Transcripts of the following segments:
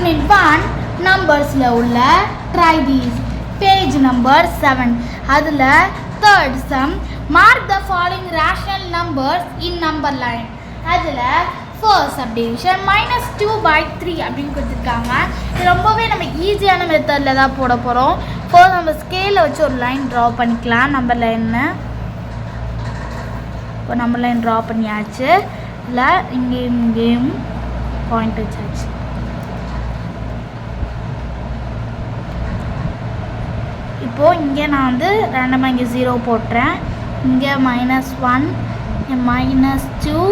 Unit 1 நம்பர்ஸில் உள்ள try these page number 7 அதில் third sum mark the following rational numbers in number line. அதில் first subdivision -2/3 அப்படின்னு கொடுத்துருக்காங்க. இது ரொம்பவே நம்ம ஈஸியான மெத்தடில் தான் போட போகிறோம். ஃபர்ஸ்ட் நம்ம ஸ்கேலில் வச்சு ஒரு லைன் ட்ரா பண்ணிக்கலாம். நம்பர் லைன்னு இப்போ நம்பர் லைன் ட்ரா பண்ணியாச்சு. இல்லை இங்கேயும் பாயிண்ட் வச்சாச்சு. இப்போது இங்கே நான் வந்து ரேண்டமாக இங்கே 0 போட்டுறேன். இங்கே -1, -2,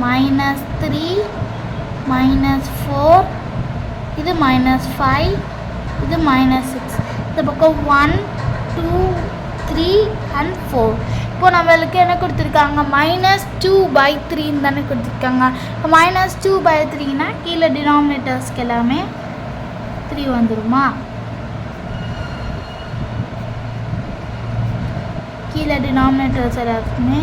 -3, -4, இது -5, இது -6. இந்த பக்கம் 1, 2, 3 and 4. இப்போ நம்மளுக்கு என்ன கொடுத்துருக்காங்க, -2/3 தானே கொடுத்துருக்காங்க. இப்போ -2/3னா கீழே டினாமினேட்டர்ஸ்க்கு எல்லாமே 3 வந்துடுமா? கீழே டினாமினேட்டர்ஸ் எல்லாத்துக்குமே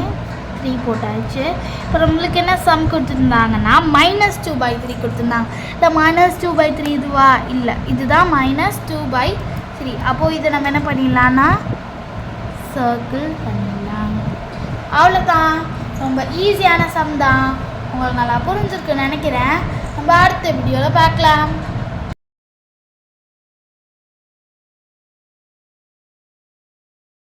3 போட்டாச்சு. இப்போ நம்மளுக்கு என்ன சம் கொடுத்துருந்தாங்கன்னா -2/3 கொடுத்துருந்தாங்க. இந்த -2/3 இதுவா? இல்லை, இதுதான் -2/3. அப்போது இதை நம்ம என்ன பண்ணிடலான்னா சர்க்கிள் பண்ணிடலாம். அவ்வளோதான், ரொம்ப ஈஸியான சம் தான். உங்களுக்கு நல்லா புரிஞ்சிருக்குன்னு நினைக்கிறேன். நம்ம அடுத்த வீடியோவில் பார்க்கலாம்.